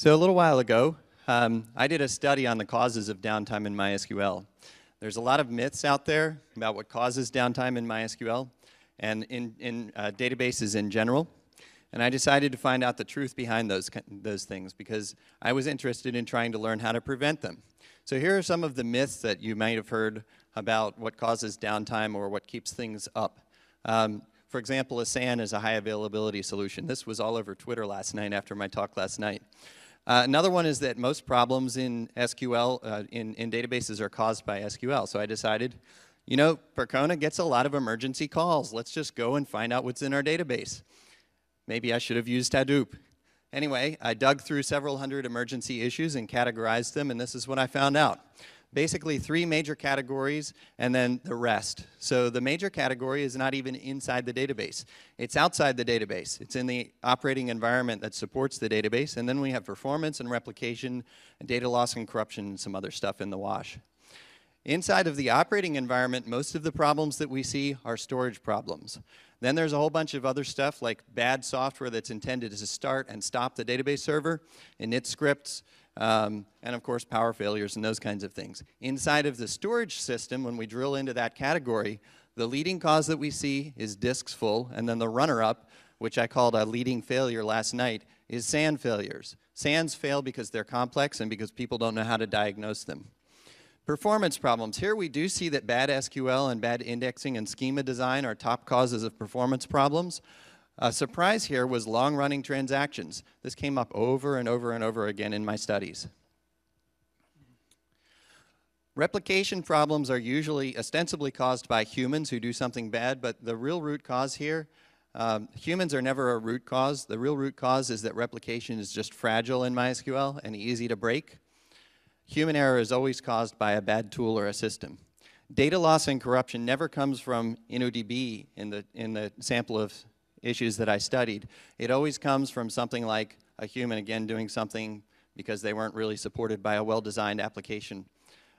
So a little while ago, I did a study on the causes of downtime in MySQL. There's a lot of myths out there about what causes downtime in MySQL and in databases in general. And I decided to find out the truth behind those things because I was interested in trying to learn how to prevent them. So here are some of the myths that you might have heard about what causes downtime or what keeps things up. For example, a SAN is a high availability solution. This was all over Twitter last night after my talk last night. Another one is that most problems in SQL, in databases are caused by SQL. So I decided, you know, Percona gets a lot of emergency calls. Let's just go and find out what's in our database. Maybe I should have used Hadoop. Anyway, I dug through several hundred emergency issues and categorized them, and this is what I found out. Basically, 3 major categories and then the rest. So the major category is not even inside the database. It's outside the database. It's in the operating environment that supports the database, and then we have performance and replication, and data loss and corruption, and some other stuff in the wash. Inside of the operating environment, most of the problems that we see are storage problems. Then there's a whole bunch of other stuff like bad software that's intended to start and stop the database server, init scripts, and of course power failures and those kinds of things. Inside of the storage system, when we drill into that category, the leading cause that we see is disks full, and then the runner-up, which I called a leading failure last night, is SAN failures. SANs fail because they're complex and because people don't know how to diagnose them. Performance problems. Here we do see that bad SQL and bad indexing and schema design are top causes of performance problems. A surprise here was long-running transactions. This came up over and over and over again in my studies. Replication problems are usually ostensibly caused by humans who do something bad, but the real root cause here, humans are never a root cause. The real root cause is that replication is just fragile in MySQL and easy to break. Human error is always caused by a bad tool or a system. Data loss and corruption never comes from InnoDB in the sample of issues that I studied. It always comes from something like a human, again, doing something because they weren't really supported by a well-designed application.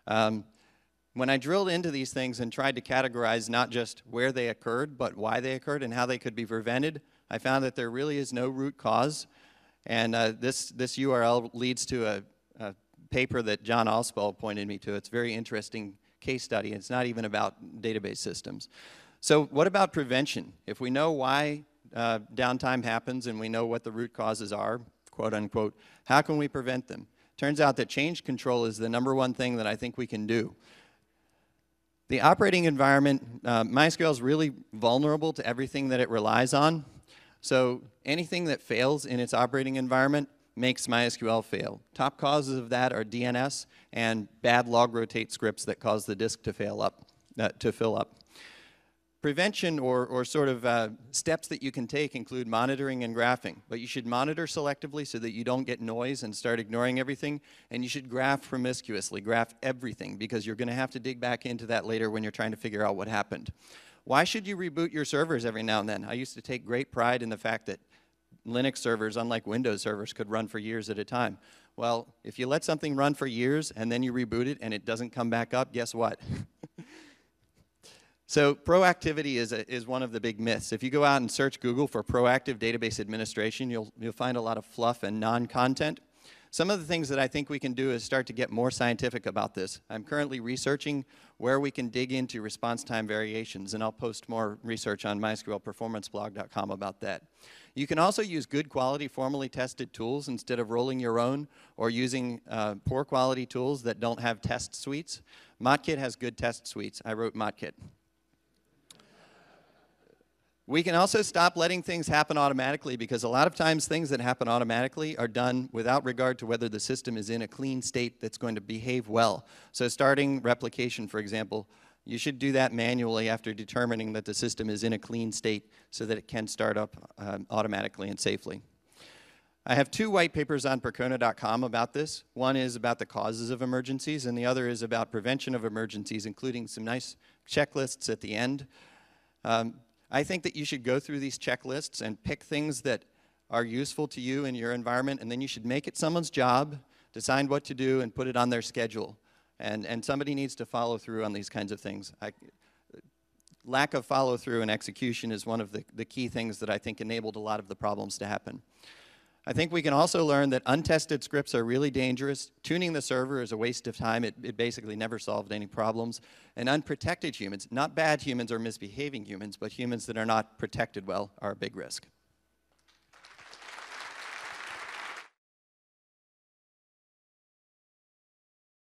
When I drilled into these things and tried to categorize not just where they occurred, but why they occurred and how they could be prevented, I found that there really is no root cause. And this URL leads to a paper that John Alspel pointed me to. It's a very interesting case study. It's not even about database systems. So what about prevention? If we know why downtime happens and we know what the root causes are, quote unquote, how can we prevent them? Turns out that change control is the #1 thing that I think we can do. The operating environment, MySQL is really vulnerable to everything that it relies on. So anything that fails in its operating environment makes MySQL fail. Top causes of that are DNS and bad log rotate scripts that cause the disk to fill up. Prevention or sort of steps that you can take include monitoring and graphing, but you should monitor selectively so that you don't get noise and start ignoring everything, and you should graph promiscuously, graph everything, because you're going to have to dig back into that later when you're trying to figure out what happened. Why should you reboot your servers every now and then? I used to take great pride in the fact that Linux servers, unlike Windows servers, could run for years at a time. Well, if you let something run for years and then you reboot it and it doesn't come back up, guess what? So proactivity is one of the big myths. If you go out and search Google for proactive database administration, you'll find a lot of fluff and non-content. Some of the things that I think we can do is start to get more scientific about this. I'm currently researching where we can dig into response time variations, and I'll post more research on mysqlperformanceblog.com about that. You can also use good quality, formally tested tools instead of rolling your own or using poor quality tools that don't have test suites. Motkit has good test suites. I wrote Motkit. We can also stop letting things happen automatically, because a lot of times things that happen automatically are done without regard to whether the system is in a clean state that's going to behave well. So starting replication, for example, you should do that manually after determining that the system is in a clean state so that it can start up automatically and safely. I have 2 white papers on Percona.com about this. One is about the causes of emergencies, and the other is about prevention of emergencies, including some nice checklists at the end. I think that you should go through these checklists and pick things that are useful to you in your environment, and then you should make it someone's job, decide what to do, and put it on their schedule. And somebody needs to follow through on these kinds of things. Lack of follow through and execution is one of the key things that I think enabled a lot of the problems to happen. I think we can also learn that untested scripts are really dangerous. Tuning the server is a waste of time. It basically never solved any problems. And unprotected humans, not bad humans or misbehaving humans, but humans that are not protected well, are a big risk.